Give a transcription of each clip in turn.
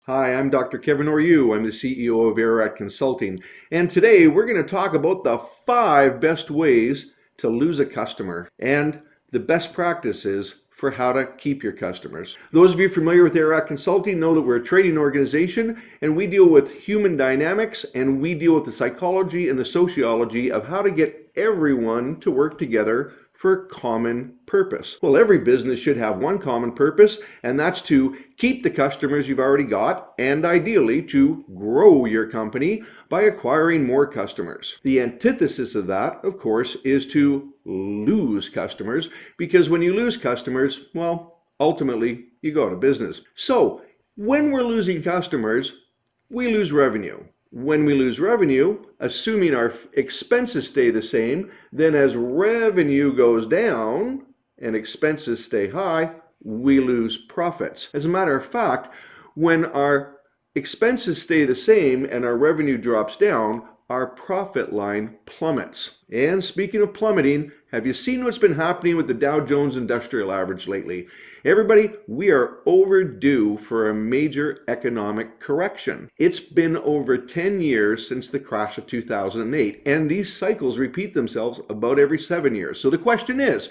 Hi, I'm Dr. Kevin Orieux. I'm the CEO of Aararat Consulting. And today we're going to talk about the 5 best ways to lose a customer and the best practices for how to keep your customers. Those of you familiar with Aararat Consulting know that we're a trading organization and we deal with human dynamics and we deal with the psychology and the sociology of how to get everyone to work together for common purpose. Well, every business should have one common purpose, and that's to keep the customers you've already got and ideally to grow your company by acquiring more customers. The antithesis of that, of course, is to lose customers, because when you lose customers, well, ultimately you go out of business. So when we're losing customers, we lose revenue. When we lose revenue, assuming our expenses stay the same, then as revenue goes down and expenses stay high, we lose profits. As a matter of fact, when our expenses stay the same and our revenue drops down, our profit line plummets. And speaking of plummeting, have you seen what's been happening with the Dow Jones Industrial Average lately? Everybody, we are overdue for a major economic correction. It's been over 10 years since the crash of 2008, and these cycles repeat themselves about every 7 years. So the question is,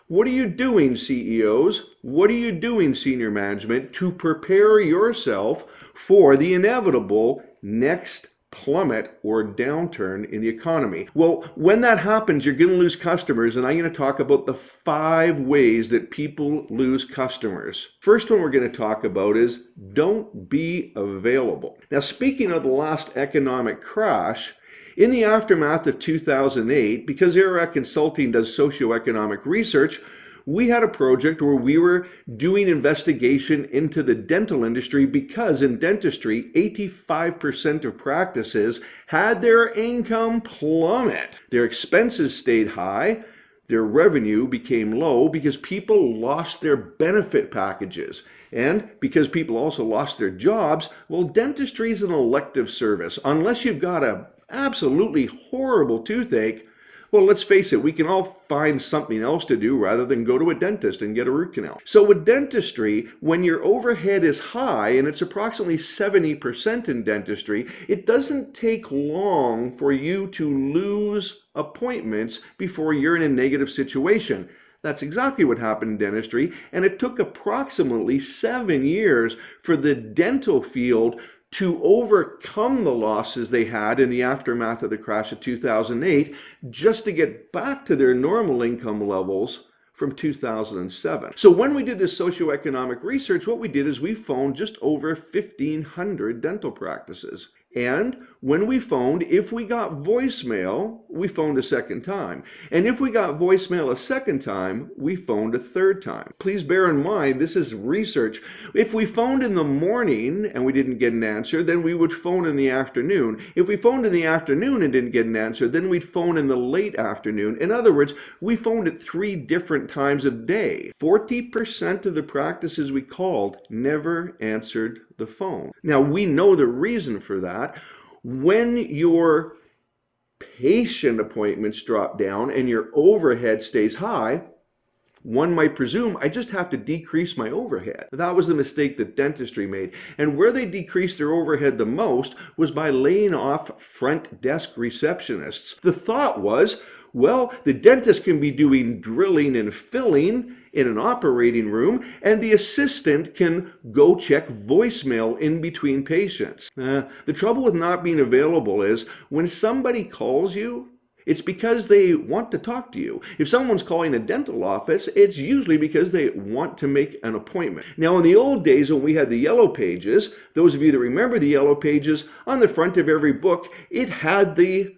what are you doing, CEOs? What are you doing, senior management, to prepare yourself for the inevitable next plummet or downturn in the economy? Well, when that happens, you're going to lose customers, and I'm going to talk about the 5 ways that people lose customers. First one we're going to talk about is don't be available. Now, speaking of the last economic crash, in the aftermath of 2008, because Aararat Consulting does socioeconomic research, we had a project where we were doing investigation into the dental industry, because in dentistry, 85% of practices had their income plummet. Their expenses stayed high, their revenue became low because people lost their benefit packages. And because people also lost their jobs, well, dentistry is an elective service. Unless you've got a absolutely horrible toothache, well, let's face it, we can all find something else to do rather than go to a dentist and get a root canal. So with dentistry, when your overhead is high, and it's approximately 70% in dentistry, it doesn't take long for you to lose appointments before you're in a negative situation. That's exactly what happened in dentistry, and it took approximately 7 years for the dental field to overcome the losses they had in the aftermath of the crash of 2008, just to get back to their normal income levels from 2007. So when we did this socioeconomic research, what we did is we phoned just over 1,500 dental practices. And when we phoned, if we got voicemail, we phoned a second time. And if we got voicemail a second time, we phoned a third time. Please bear in mind, this is research. If we phoned in the morning and we didn't get an answer, then we would phone in the afternoon. If we phoned in the afternoon and didn't get an answer, then we'd phone in the late afternoon. In other words, we phoned at 3 different times of day. 40% of the practices we called never answered the phone. Now, we know the reason for that. When your patient appointments drop down and your overhead stays high, one might presume I just have to decrease my overhead. That was the mistake that dentistry made. And where they decreased their overhead the most was by laying off front desk receptionists. The thought was, well, the dentist can be doing drilling and filling in an operating room, and the assistant can go check voicemail in between patients. The trouble with not being available is when somebody calls you, it's because they want to talk to you. If someone's calling a dental office, it's usually because they want to make an appointment. Now, in the old days when we had the yellow pages, those of you that remember the yellow pages, on the front of every book, it had the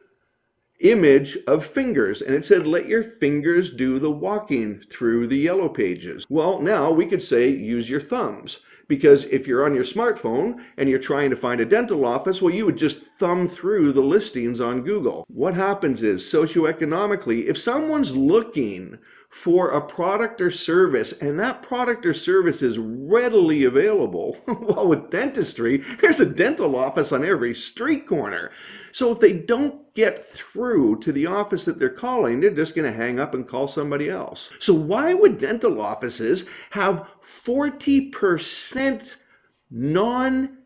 image of fingers, and it said, let your fingers do the walking through the yellow pages. Well, now we could say use your thumbs, because if you're on your smartphone and you're trying to find a dental office, well, you would just thumb through the listings on Google. What happens is, socioeconomically, if someone's looking for a product or service, and that product or service is readily available, well, with dentistry, there's a dental office on every street corner. So if they don't get through to the office that they're calling, they're just going to hang up and call somebody else. So why would dental offices have 40% non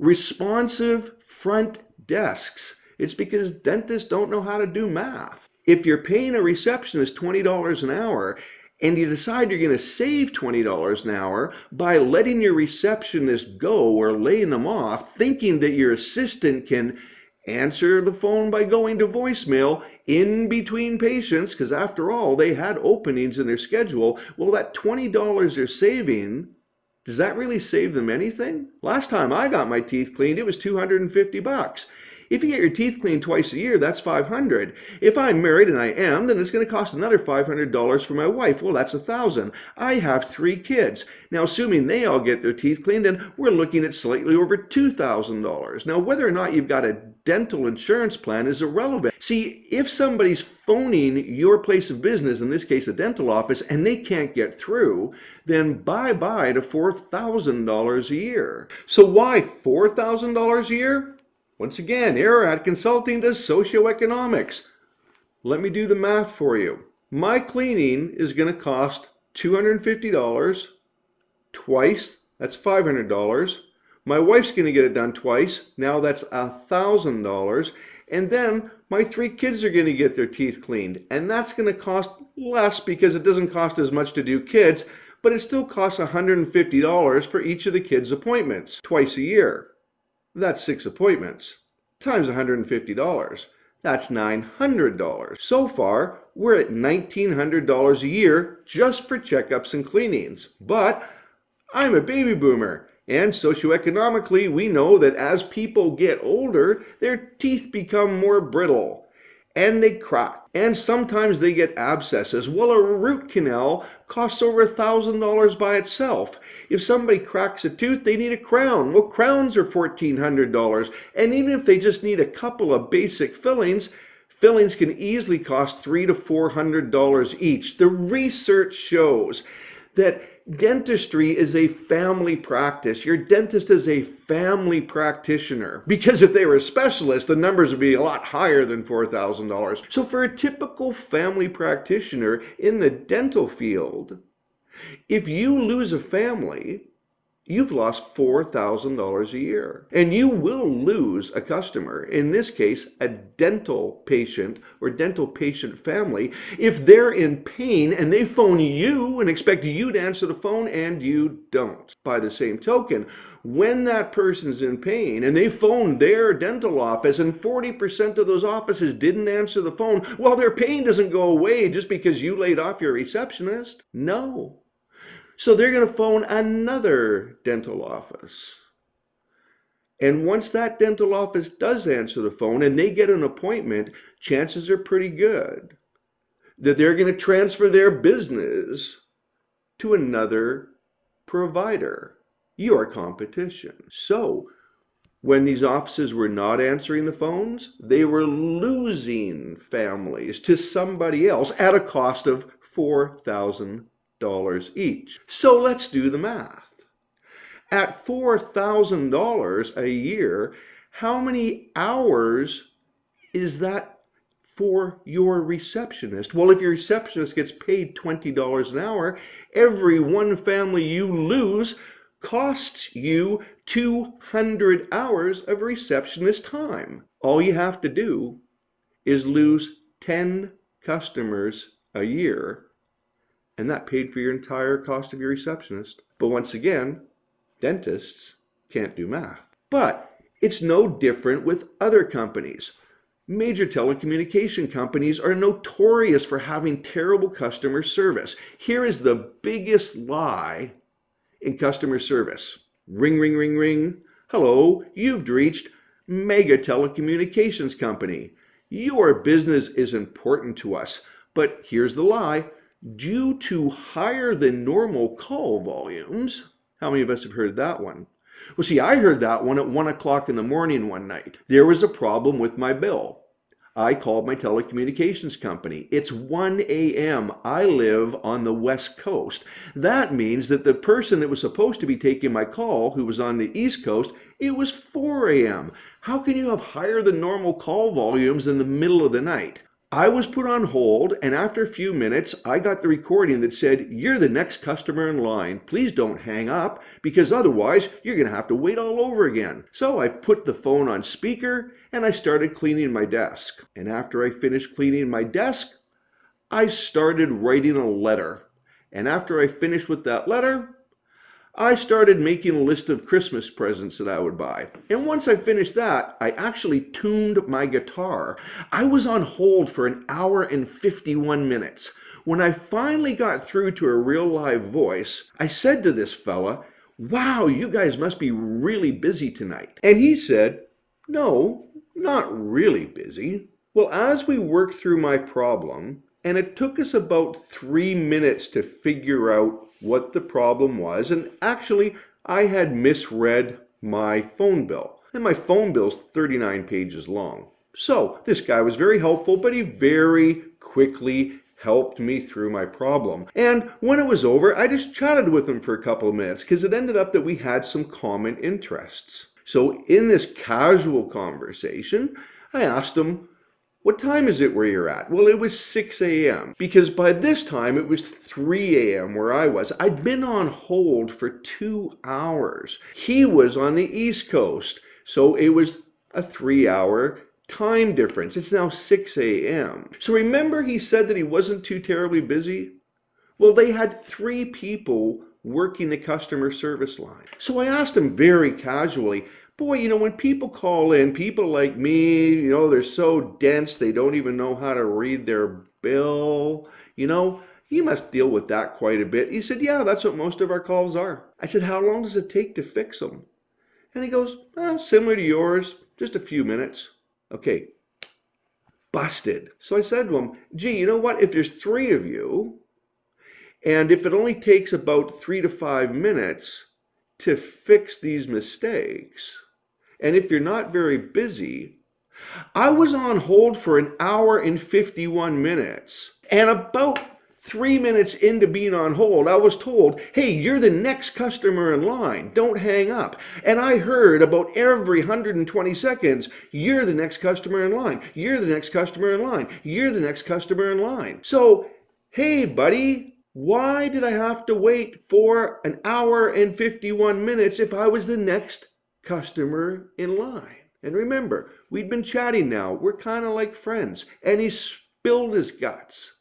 responsive front desks. It's because dentists don't know how to do math. If you're paying a receptionist $20 an hour and you decide you're going to save $20 an hour by letting your receptionist go or laying them off, thinking that your assistant can answer the phone by going to voicemail in between patients, because after all, they had openings in their schedule, well, that $20 they're saving, does that really save them anything? Last time I got my teeth cleaned, it was $250. If you get your teeth cleaned twice a year, that's $500. If I'm married, and I am, then it's going to cost another $500 for my wife. Well, that's $1,000. I have 3 kids. Now, assuming they all get their teeth cleaned, then we're looking at slightly over $2,000. Now, whether or not you've got a dental insurance plan is irrelevant. See, if somebody's phoning your place of business, in this case a dental office, and they can't get through, then bye-bye to $4,000 a year. So why $4,000 a year? Once again, Aararat Consulting does socioeconomics. Let me do the math for you. My cleaning is going to cost $250 twice. That's $500. My wife's going to get it done twice. Now that's $1,000. And then my 3 kids are going to get their teeth cleaned. And that's going to cost less because it doesn't cost as much to do kids, but it still costs $150 for each of the kids' appointments twice a year. That's 6 appointments times $150. That's $900. So far, we're at $1,900 a year just for checkups and cleanings. But I'm a baby boomer, and socioeconomically, we know that as people get older, their teeth become more brittle, and they crack, and sometimes they get abscesses. Well, a root canal costs over $1,000 by itself. If somebody cracks a tooth, they need a crown. Well, crowns are $1,400. And even if they just need a couple of basic fillings, fillings can easily cost $300 to $400 each. The research shows that dentistry is a family practice. Your dentist is a family practitioner, because if they were a specialist, the numbers would be a lot higher than $4,000. So for a typical family practitioner in the dental field, if you lose a family, you've lost $4,000 a year. And you will lose a customer, in this case, a dental patient or dental patient family, if they're in pain and they phone you and expect you to answer the phone and you don't. By the same token, when that person's in pain and they phone their dental office and 40% of those offices didn't answer the phone, well, their pain doesn't go away just because you laid off your receptionist. No. So they're going to phone another dental office. And once that dental office does answer the phone and they get an appointment, chances are pretty good that they're going to transfer their business to another provider, your competition. So when these offices were not answering the phones, they were losing families to somebody else at a cost of $4,000 each. So let's do the math. At $4,000 a year, how many hours is that for your receptionist? Well, if your receptionist gets paid $20 an hour, every one family you lose costs you 200 hours of receptionist time. All you have to do is lose 10 customers a year, and that paid for your entire cost of your receptionist. But once again, dentists can't do math. But it's no different with other companies. Major telecommunication companies are notorious for having terrible customer service. Here is the biggest lie in customer service. Ring, ring, ring, ring. Hello, you've reached Mega Telecommunications Company. Your business is important to us. But here's the lie. Due to higher than normal call volumes, how many of us have heard that one? Well, see, I heard that one at 1 o'clock in the morning one night. There was a problem with my bill. I called my telecommunications company. It's 1 a.m. I live on the West Coast. That means that the person that was supposed to be taking my call, who was on the East Coast, it was 4 a.m. How can you have higher than normal call volumes in the middle of the night? I was put on hold, and after a few minutes, I got the recording that said, "You're the next customer in line. Please don't hang up, because otherwise you're going to have to wait all over again." So I put the phone on speaker, and I started cleaning my desk. And after I finished cleaning my desk, I started writing a letter. And after I finished with that letter, I started making a list of Christmas presents that I would buy. And once I finished that, I actually tuned my guitar. I was on hold for an hour and 51 minutes. When I finally got through to a real live voice, I said to this fella, "Wow, you guys must be really busy tonight." And he said, "No, not really busy." Well, as we worked through my problem, and it took us about 3 minutes to figure out what the problem was, and actually I had misread my phone bill, and my phone bill's 39 pages long. So this guy was very helpful, but he very quickly helped me through my problem. And when it was over, I just chatted with him for a couple of minutes, because it ended up that we had some common interests. So in this casual conversation, I asked him, "What time is it where you're at?" Well, it was 6 a.m. because by this time it was 3 a.m. where I was. I'd been on hold for 2 hours. He was on the East Coast, so it was a 3-hour time difference. It's now 6 a.m. So remember he said that he wasn't too terribly busy? Well, they had 3 people working the customer service line. So I asked him very casually, "Boy, when people call in, people like me, they're so dense, they don't even know how to read their bill. You must deal with that quite a bit." He said, "Yeah, that's what most of our calls are." I said, "How long does it take to fix them?" And he goes, "Similar to yours, just a few minutes." Okay, busted. So I said to him, "Gee, you know what? If there's 3 of you, and if it only takes about 3 to 5 minutes to fix these mistakes, and if you're not very busy," I was on hold for an hour and 51 minutes. And about 3 minutes into being on hold, I was told, "Hey, you're the next customer in line. Don't hang up." And I heard about every 120 seconds, "You're the next customer in line. You're the next customer in line. You're the next customer in line." So, hey, buddy, why did I have to wait for an hour and 51 minutes if I was the next customer in line? And remember, we'd been chatting now. We're kind of like friends. And he spilled his guts.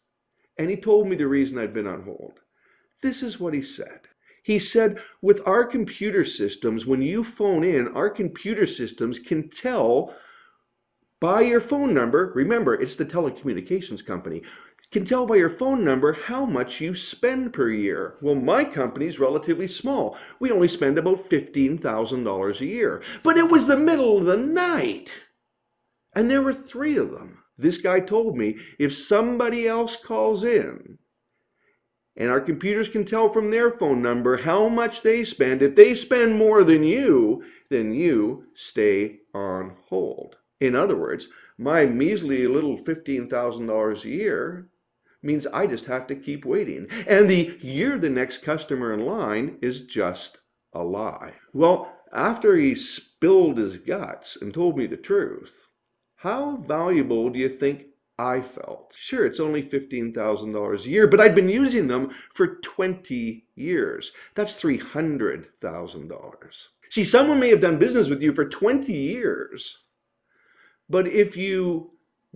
And he told me the reason I'd been on hold. This is what he said. He said, "With our computer systems, when you phone in, our computer systems can tell by your phone number," remember, it's the telecommunications company, "can tell by your phone number how much you spend per year." Well, my company's relatively small. We only spend about $15,000 a year. But it was the middle of the night, and there were 3 of them. This guy told me, if somebody else calls in, and our computers can tell from their phone number how much they spend, if they spend more than you, then you stay on hold. In other words, my measly little $15,000 a year means I just have to keep waiting. And the "you're the next customer in line" is just a lie. Well, after he spilled his guts and told me the truth, how valuable do you think I felt? Sure, it's only $15,000 a year, but I'd been using them for 20 years. That's $300,000. See, someone may have done business with you for 20 years, but if you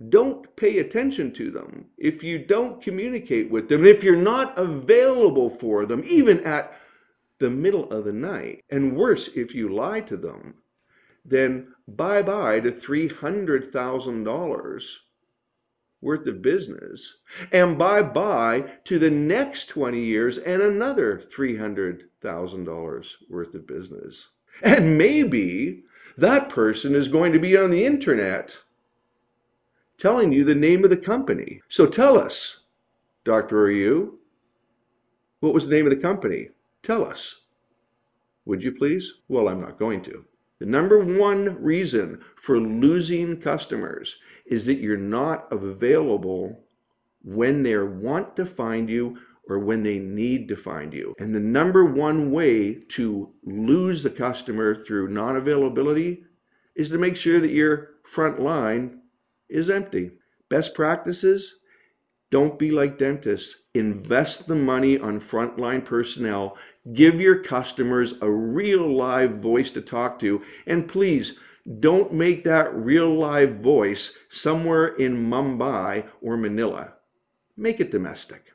don't pay attention to them, if you don't communicate with them, if you're not available for them, even at the middle of the night, and worse, if you lie to them, then bye-bye to $300,000 worth of business, and bye-bye to the next 20 years and another $300,000 worth of business. And maybe that person is going to be on the internet telling you the name of the company. So tell us, Dr. Orieux, what was the name of the company? Tell us. Would you please? Well, I'm not going to. The number 1 reason for losing customers is that you're not available when they want to find you or when they need to find you. And the number 1 way to lose the customer through non-availability is to make sure that your front line is empty. Best practices? Don't be like dentists. Invest the money on frontline personnel. Give your customers a real live voice to talk to. And please, don't make that real live voice somewhere in Mumbai or Manila. Make it domestic.